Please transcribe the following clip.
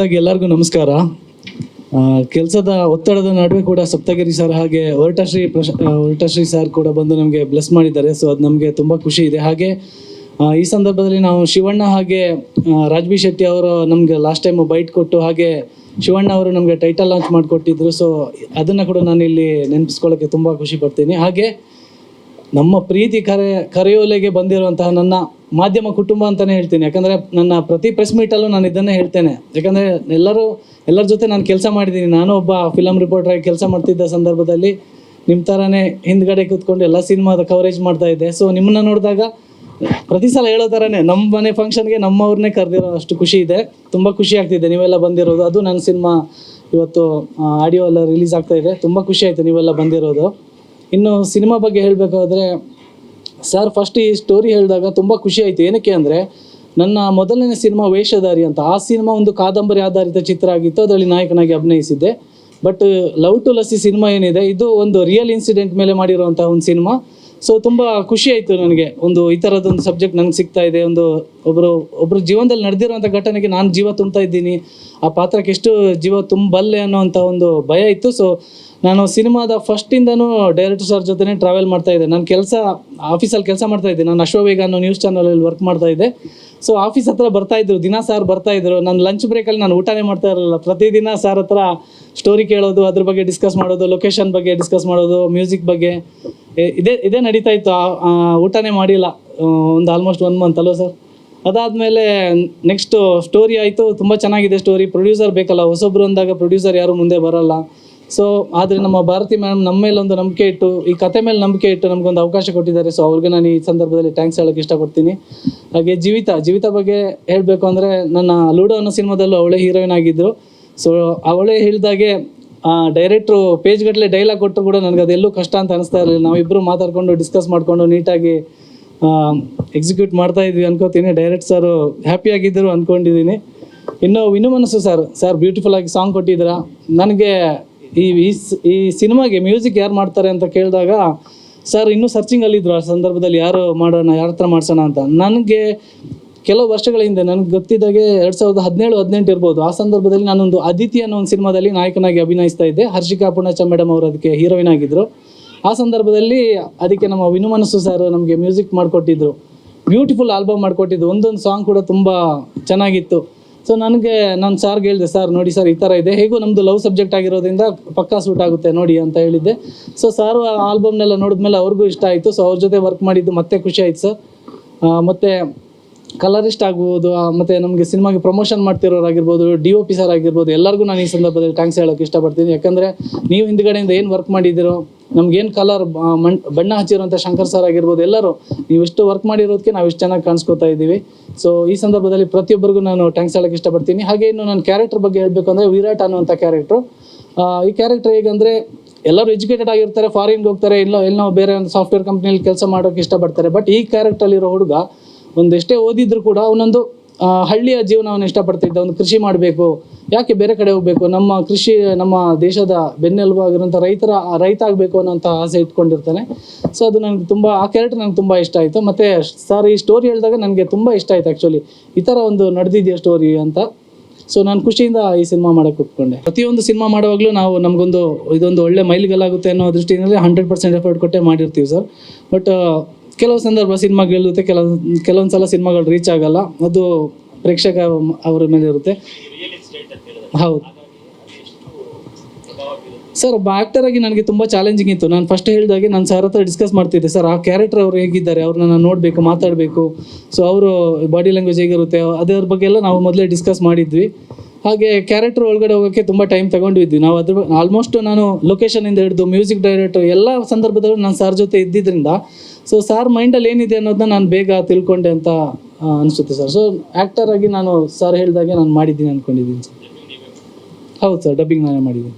ಎಲ್ಲರಿಗೂ ನಮಸ್ಕಾರ. ಕೆಲಸದ ಒತ್ತಡದ ನಡುವೆ ಕೂಡ ಸಪ್ತಗಿರಿ ಸರ್ ಹಾಗೆ ಹೊರಟಶ್ರೀ ಸರ್ ಕೂಡ ಬಂದು ನಮಗೆ ಬ್ಲೆಸ್ ಮಾಡಿದ್ದಾರೆ. ಸೊ ಅದು ನಮಗೆ ತುಂಬ ಖುಷಿ ಇದೆ. ಹಾಗೆ ಈ ಸಂದರ್ಭದಲ್ಲಿ ನಾವು ಶಿವಣ್ಣ ಹಾಗೆ ರಾಜ್ಬಿ ಶೆಟ್ಟಿ ಅವರು ನಮಗೆ ಲಾಸ್ಟ್ ಟೈಮ್ ಬೈಟ್ ಕೊಟ್ಟು, ಹಾಗೆ ಶಿವಣ್ಣ ಅವರು ನಮಗೆ ಟೈಟಲ್ ಲಾಂಚ್ ಮಾಡಿಕೊಟ್ಟಿದ್ರು. ಸೊ ಅದನ್ನು ಕೂಡ ನಾನು ಇಲ್ಲಿ ನೆನಪಿಸ್ಕೊಳ್ಳೋಕ್ಕೆ ತುಂಬ ಖುಷಿ ಪಡ್ತೀನಿ. ಹಾಗೆ ನಮ್ಮ ಪ್ರೀತಿ ಕರೆಯೋಲೆಗೆ ಬಂದಿರುವಂತಹ ನನ್ನ ಮಾಧ್ಯಮ ಕುಟುಂಬ ಅಂತಲೇ ಹೇಳ್ತೀನಿ. ಯಾಕಂದರೆ ನನ್ನ ಪ್ರತಿ ಪ್ರೆಸ್ ಮೀಟಲ್ಲೂ ನಾನು ಇದನ್ನೇ ಹೇಳ್ತೇನೆ. ಯಾಕಂದರೆ ಎಲ್ಲರ ಜೊತೆ ನಾನು ಕೆಲಸ ಮಾಡಿದ್ದೀನಿ. ನಾನು ಒಬ್ಬ ಫಿಲಮ್ ರಿಪೋರ್ಟ್ರಾಗಿ ಕೆಲಸ ಮಾಡ್ತಿದ್ದ ಸಂದರ್ಭದಲ್ಲಿ ನಿಮ್ಮ ಥರನೇ ಹಿಂದ್ಗಡೆ ಕೂತ್ಕೊಂಡು ಎಲ್ಲ ಸಿನಿಮಾದ ಕವರೇಜ್ ಮಾಡ್ತಾ ಇದ್ದೆ. ಸೊ ನಿಮ್ಮನ್ನ ನೋಡಿದಾಗ ಪ್ರತಿ ಸಲ ಹೇಳೋ ಥರನೇ ನಮ್ಮ ಮನೆ ಫಂಕ್ಷನ್ಗೆ ನಮ್ಮವ್ರನ್ನೇ ಕರೆದಿರೋ ಅಷ್ಟು ಖುಷಿ ಇದೆ. ತುಂಬ ಖುಷಿ ಆಗ್ತಿದೆ ನೀವೆಲ್ಲ ಬಂದಿರೋದು. ಅದು ನನ್ನ ಸಿನಿಮಾ ಇವತ್ತು ಆಡಿಯೋ ಎಲ್ಲ ರಿಲೀಸ್ ಆಗ್ತಾ ಇದೆ. ತುಂಬ ಖುಷಿ ಆಯಿತು ನೀವೆಲ್ಲ ಬಂದಿರೋದು. ಇನ್ನು ಸಿನಿಮಾ ಬಗ್ಗೆ ಹೇಳಬೇಕಾದ್ರೆ ಸರ್ ಫಸ್ಟ್ ಈ ಸ್ಟೋರಿ ಹೇಳಿದಾಗ ತುಂಬ ಖುಷಿ ಆಯಿತು. ಏನಕ್ಕೆ ಅಂದರೆ ನನ್ನ ಮೊದಲನೇ ಸಿನಿಮಾ ವೇಷಧಾರಿ ಅಂತ, ಆ ಸಿನಿಮಾ ಒಂದು ಕಾದಂಬರಿ ಆಧಾರಿತ ಚಿತ್ರ ಆಗಿತ್ತು. ಅದರಲ್ಲಿ ನಾಯಕನಾಗಿ ಅಭಿನಯಿಸಿದ್ದೆ. But love to lassi cinema ಏನಿದೆ, ಇದು ಒಂದು ರಿಯಲ್ ಇನ್ಸಿಡೆಂಟ್ ಮೇಲೆ ಮಾಡಿರುವಂಥ ಒಂದು ಸಿನಿಮಾ. ಸೊ ತುಂಬ ಖುಷಿ ಆಯಿತು ನನಗೆ. ಈ ಥರದೊಂದು ಸಬ್ಜೆಕ್ಟ್ ನಂಗೆ ಸಿಗ್ತಾ ಇದೆ. ಒಬ್ಬರು ಜೀವನದಲ್ಲಿ ನಡೆದಿರುವಂಥ ಘಟನೆಗೆ ನಾನು ಜೀವ ತುಂಬ್ತಾ ಇದ್ದೀನಿ, ಆ ಪಾತ್ರಕ್ಕೆ ಎಷ್ಟು ಜೀವ ತುಂಬಬಲ್ಲೆ ಅನ್ನೋವಂಥ ಒಂದು ಭಯ ಇತ್ತು. ಸೊ ನಾನು ಸಿನಿಮಾದ ಫಸ್ಟಿಂದನೂ ಡೈರೆಕ್ಟರ್ ಸರ್ ಜೊತೆ ಟ್ರಾವೆಲ್ ಮಾಡ್ತಾ ಇದ್ದೆ. ನಾನು ಆಫೀಸಲ್ಲಿ ಕೆಲಸ ಮಾಡ್ತಾ ಇದ್ದೆ. ನಾನು ಅಶ್ವವೇಗ ಅನ್ನೋ ನ್ಯೂಸ್ ಚಾನಲಲ್ಲಿ ವರ್ಕ್ ಮಾಡ್ತಾ ಇದ್ದೆ. ಸೊ ಆಫೀಸ್ ಹತ್ರ ಬರ್ತಾಯಿದ್ರು, ದಿನ ಸಾರ್ ಬರ್ತಾಯಿದ್ರು. ನನ್ನ ಲಂಚ್ ಬ್ರೇಕಲ್ಲಿ ನಾನು ಊಟನೇ ಮಾಡ್ತಾ ಇರಲಿಲ್ಲ. ಪ್ರತಿದಿನ ಸಾರ್ ಹತ್ರ ಸ್ಟೋರಿ ಕೇಳೋದು, ಅದ್ರ ಬಗ್ಗೆ ಡಿಸ್ಕಸ್ ಮಾಡೋದು, ಲೊಕೇಶನ್ ಬಗ್ಗೆ ಡಿಸ್ಕಸ್ ಮಾಡೋದು, ಮ್ಯೂಸಿಕ್ ಬಗ್ಗೆ ಇದೇ ನಡೀತಾ ಇತ್ತು. ಊಟನೇ ಮಾಡಿಲ್ಲ ಒಂದು ಆಲ್ಮೋಸ್ಟ್ 1 ಮಂತ್ ಅಲ್ವ ಸರ್. ಅದಾದಮೇಲೆ ನೆಕ್ಸ್ಟು ಸ್ಟೋರಿ ಆಯಿತು. ತುಂಬ ಚೆನ್ನಾಗಿದೆ ಸ್ಟೋರಿ. ಪ್ರೊಡ್ಯೂಸರ್ ಬೇಕಲ್ಲ, ಹೊಸೊಬ್ರು ಅಂದಾಗ ಪ್ರೊಡ್ಯೂಸರ್ ಯಾರು ಮುಂದೆ ಬರೋಲ್ಲ. ಸೊ ಆದರೆ ನಮ್ಮ ಭಾರತಿ ಮ್ಯಾಮ್ ನಮ್ಮ ಮೇಲೆ ಒಂದು ನಂಬಿಕೆ ಇಟ್ಟು, ಈ ಕತೆ ಮೇಲೆ ನಂಬಿಕೆ ಇಟ್ಟು ನಮಗೊಂದು ಅವಕಾಶ ಕೊಟ್ಟಿದ್ದಾರೆ. ಸೊ ಅವ್ರಿಗೆ ನಾನು ಈ ಸಂದರ್ಭದಲ್ಲಿ ಥ್ಯಾಂಕ್ಸ್ ಹೇಳೋಕ್ಕೆ ಇಷ್ಟಪಡ್ತೀನಿ. ಹಾಗೆ ಜೀವಿತ ಬಗ್ಗೆ ಹೇಳಬೇಕು ಅಂದರೆ, ನನ್ನ ಲೂಡೋ ಅನ್ನೋ ಸಿನಿಮಾದಲ್ಲೂ ಅವಳೇ ಹೀರೋಯಿನ್ ಆಗಿದ್ದರು. ಸೊ ಅವಳೇ ಹೇಳಿದಾಗೆ ಡೈರೆಕ್ಟ್ರು ಪೇಜ್ಗಟ್ಟಲೆ ಡೈಲಾಗ್ ಕೊಟ್ಟರು ಕೂಡ ನನಗೆ ಅದೆಲ್ಲೂ ಕಷ್ಟ ಅಂತ ಅನಿಸ್ತಾ ಇರಲಿಲ್ಲ. ನಾವಿಬ್ಬರು ಮಾತಾಡಿಕೊಂಡು ಡಿಸ್ಕಸ್ ಮಾಡಿಕೊಂಡು ನೀಟಾಗಿ ಎಕ್ಸಿಕ್ಯೂಟ್ ಮಾಡ್ತಾ ಇದ್ವಿ ಅನ್ಕೋತೀನಿ. ಡೈರೆಕ್ಟ್ ಸರು ಹ್ಯಾಪಿಯಾಗಿದ್ದರು ಅಂದ್ಕೊಂಡಿದ್ದೀನಿ. ಇನ್ನು ವಿನು ಮನಸ್ಸು ಸರ್ ಬ್ಯೂಟಿಫುಲ್ ಆಗಿ ಸಾಂಗ್ ಕೊಟ್ಟಿದ್ದೀರಾ. ನನಗೆ ಈ ಸಿನಿಮಾಗೆ ಮ್ಯೂಸಿಕ್ ಯಾರು ಮಾಡ್ತಾರೆ ಅಂತ ಕೇಳಿದಾಗ ಸರ್ ಇನ್ನೂ ಸರ್ಚಿಂಗಲ್ಲಿದ್ದರು. ಆ ಸಂದರ್ಭದಲ್ಲಿ ಯಾರು ಮಾಡೋಣ, ಯಾರ ಹತ್ರ ಮಾಡಿಸೋಣ ಅಂತ. ನನಗೆ ಕೆಲವು ವರ್ಷಗಳ ಹಿಂದೆ ನನಗೆ ಗೊತ್ತಿದ್ದಾಗೆ 2017-18 ಇರ್ಬೋದು. ಆ ಸಂದರ್ಭದಲ್ಲಿ ನಾನೊಂದು ಅದಿತಿ ಅನ್ನೋ ಒಂದು ಸಿನಿಮಾದಲ್ಲಿ ನಾಯಕನಾಗಿ ಅಭಿನಯಿಸ್ತಾ ಇದ್ದೆ. ಹರ್ಷಿಕಾ ಪೂರ್ಣಚ ಮೇಡಮ್ ಅವರು ಅದಕ್ಕೆ ಹೀರೋಯಿನ್ ಆಗಿದ್ದರು. ಆ ಸಂದರ್ಭದಲ್ಲಿ ಅದಕ್ಕೆ ನಮ್ಮ ವಿನು ಮನಸ್ಸು ಸರ್ ನಮಗೆ ಮ್ಯೂಸಿಕ್ ಮಾಡಿಕೊಟ್ಟಿದ್ರು. ಬ್ಯೂಟಿಫುಲ್ ಆಲ್ಬಮ್ ಮಾಡಿಕೊಟ್ಟಿದ್ದು. ಒಂದೊಂದು ಸಾಂಗ್ ಕೂಡ ತುಂಬ ಚೆನ್ನಾಗಿತ್ತು. ಸೊ ನಾನು ಸಾರ್ಗೆ ಹೇಳಿದೆ, ಸರ್ ನೋಡಿ ಸರ್ ಈ ಥರ ಇದೆ, ಹೇಗೂ ನಮ್ಮದು ಲವ್ ಸಬ್ಜೆಕ್ಟ್ ಆಗಿರೋದ್ರಿಂದ ಪಕ್ಕಾ ಸೂಟ್ ಆಗುತ್ತೆ ನೋಡಿ ಅಂತ ಹೇಳಿದ್ದೆ. ಸೊ ಸಾರು ಆ ಆಲ್ಬಮ್ನೆಲ್ಲ ನೋಡಿದ್ಮೇಲೆ ಅವ್ರಿಗೂ ಇಷ್ಟ ಆಯಿತು. ಸೊ ಅವ್ರ ಜೊತೆ ವರ್ಕ್ ಮಾಡಿದ್ದು ಮತ್ತೆ ಖುಷಿ ಆಯಿತು ಸರ್. ಮತ್ತು ಕಲರಿಸ್ಟ್ ಆಗ್ಬೋದು, ಮತ್ತು ನಮಗೆ ಸಿನಿಮಾಗೆ ಪ್ರಮೋಷನ್ ಮಾಡ್ತಿರೋರಾಗಿರ್ಬೋದು, DOP ಸರ್ ಆಗಿರ್ಬೋದು, ಎಲ್ಲರಿಗೂ ನಾನು ಈ ಸಂದರ್ಭದಲ್ಲಿ ಥ್ಯಾಂಕ್ಸ್ ಹೇಳೋಕ್ಕೆ ಇಷ್ಟಪಡ್ತೀನಿ. ಯಾಕಂದರೆ ನೀವು ಹಿಂದ್ಗಡೆಯಿಂದ ಏನು ವರ್ಕ್ ಮಾಡಿದ್ದೀರೋ, ನಮಗೇನು ಕಲರ್ ಬಣ್ಣ ಹಚ್ಚಿರೋಂಥ ಶಂಕರ್ ಸರ್ ಆಗಿರ್ಬೋದು, ಎಲ್ಲರೂ ನೀವು ಇಷ್ಟು ವರ್ಕ್ ಮಾಡಿರೋದಕ್ಕೆ ನಾವು ಇಷ್ಟು ಚೆನ್ನಾಗಿ ಕಾಣಿಸ್ಕೊತಾ ಇದ್ದೀವಿ. ಸೊ ಈ ಸಂದರ್ಭದಲ್ಲಿ ಪ್ರತಿಯೊಬ್ಬರಿಗೂ ನಾನು ಥ್ಯಾಂಕ್ಸ್ ಹೇಳೋಕ್ಕೆ ಇಷ್ಟಪಡ್ತೀನಿ. ಹಾಗೆ ಇನ್ನು ನನ್ನ ಕ್ಯಾರೆಕ್ಟರ್ ಬಗ್ಗೆ ಹೇಳಬೇಕು ಅಂದರೆ, ವಿರಾಟ್ ಅನ್ನುವಂಥ ಕ್ಯಾರೆಕ್ಟ್ರು. ಈ ಕ್ಯಾರೆಕ್ಟರ್ ಹೇಗಂದರೆ, ಎಲ್ಲರೂ ಎಜುಕೇಟೆಡ್ ಆಗಿರ್ತಾರೆ, ಫಾರಿನ್ಗೆ ಹೋಗ್ತಾರೆ, ಎಲ್ಲೋ ಬೇರೆ ಒಂದು ಸಾಫ್ಟ್ವೇರ್ ಕಂಪ್ನಿಯಲ್ಲಿ ಕೆಲಸ ಮಾಡೋಕ್ಕೆ ಇಷ್ಟಪಡ್ತಾರೆ. ಬಟ್ ಈ ಕ್ಯಾರೆಕ್ಟ್ರಲ್ಲಿರೋ ಹುಡುಗ ಒಂದೆಷ್ಟೇ ಓದಿದ್ರು ಕೂಡ ಅವನೊಂದು ಹಳ್ಳಿಯ ಜೀವನವನ್ನು ಇಷ್ಟಪಡ್ತಿದ್ದ. ಒಂದು ಕೃಷಿ ಮಾಡಬೇಕು, ಯಾಕೆ ಬೇರೆ ಕಡೆ ಹೋಗಬೇಕು, ನಮ್ಮ ದೇಶದ ಬೆನ್ನೆಲುಬು ಆಗಿರೋಂಥ ರೈತ ಆಗಬೇಕು ಅನ್ನೋಂಥ ಆಸೆ ಇಟ್ಕೊಂಡಿರ್ತಾನೆ. ಸೊ ಅದು ಆ ಕ್ಯಾರೆಕ್ಟರ್ ನನಗೆ ತುಂಬ ಇಷ್ಟ ಆಯಿತು. ಮತ್ತು ಸರ್ ಈ ಸ್ಟೋರಿ ಹೇಳಿದಾಗ ನನಗೆ ತುಂಬ ಇಷ್ಟ ಆಯಿತು. ಆ್ಯಕ್ಚುಲಿ ಈ ಥರ ಒಂದು ನಡೆದಿದೆಯಾ ಸ್ಟೋರಿ ಅಂತ. ಸೊ ನಾನು ಖುಷಿಯಿಂದ ಈ ಸಿನಿಮಾ ಮಾಡೋಕ್ಕೆ ಒಪ್ಕೊಂಡೆ. ಪ್ರತಿಯೊಂದು ಸಿನಿಮಾ ಮಾಡುವಾಗಲೂ ನಾವು ಇದೊಂದು ಒಳ್ಳೆ ಮೈಲಿಗಲ್ಲಾಗುತ್ತೆ ಅನ್ನೋ ದೃಷ್ಟಿಯಲ್ಲಿ 100% ಎಫರ್ಟ್ ಕೊಟ್ಟೆ ಮಾಡಿರ್ತೀವಿ ಸರ್. ಬಟ್ ಕೆಲವು ಸಂದರ್ಭ ಸಿನಿಮಾ ಗೆಲ್ಲುತ್ತೆ, ಕೆಲವೊಂದು ಸಲ ಸಿನಿಮಾಗಳು ರೀಚ್ ಆಗಲ್ಲ. ಅದು ಪ್ರೇಕ್ಷಕ ಅವರ ಮೇಲೆ ಇರುತ್ತೆ. ಹೌದು ಸರ್, ಒಬ್ಬ ಆ್ಯಕ್ಟರಾಗಿ ನನಗೆ ತುಂಬ ಚಾಲೆಂಜಿಂಗ್ ಇತ್ತು. ನಾನು ಫಸ್ಟ್ ಹೇಳಿದಾಗೆ ನಾನು ಸರ್ ಹತ್ರ ಡಿಸ್ಕಸ್ ಮಾಡ್ತಿದ್ದೆ, ಸರ್ ಆ ಕ್ಯಾರೆಕ್ಟರ್ ಅವರು ಹೇಗಿದ್ದಾರೆ, ಅವ್ರನ್ನ ನಾನು ನೋಡಬೇಕು, ಮಾತಾಡಬೇಕು. ಸೊ ಅವರು ಬಾಡಿ ಲ್ಯಾಂಗ್ವೇಜ್ ಹೇಗಿರುತ್ತೆ ಅದರ ಬಗ್ಗೆ ಎಲ್ಲ ನಾವು ಮೊದಲೇ ಡಿಸ್ಕಸ್ ಮಾಡಿದ್ವಿ. ಹಾಗೆ ಕ್ಯಾರೆಕ್ಟರ್ ಒಳಗಡೆ ಹೋಗೋಕ್ಕೆ ತುಂಬ ಟೈಮ್ ತಗೊಂಡಿದ್ವಿ ನಾವು. ಆಲ್ಮೋಸ್ಟ್ ನಾನು ಲೊಕೇಶನಿಂದ ಹಿಡಿದು ಮ್ಯೂಸಿಕ್ ಡೈರೆಕ್ಟರ್ ಎಲ್ಲ ಸಂದರ್ಭದಲ್ಲೂ ನಾನು ಸರ್ ಜೊತೆ ಇದ್ದಿದ್ದರಿಂದ ಸೊ ಸಾರ್ ಮೈಂಡಲ್ಲಿ ಏನಿದೆ ಅನ್ನೋದನ್ನ ನಾನು ಬೇಗ ತಿಳ್ಕೊಂಡೆ ಅಂತ ಅನಿಸುತ್ತೆ ಸರ್. ಸೊ ಆ್ಯಕ್ಟರಾಗಿ ನಾನು ಸರ್ ಹೇಳಿದಾಗೆ ನಾನು ಮಾಡಿದ್ದೀನಿ ಅಂದ್ಕೊಂಡಿದ್ದೀನಿ ಸರ್. ಹೌದು ಸರ್, ಡಬ್ಬಿಂಗ್ ನಾನೇ ಮಾಡಿದ್ದೀನಿ.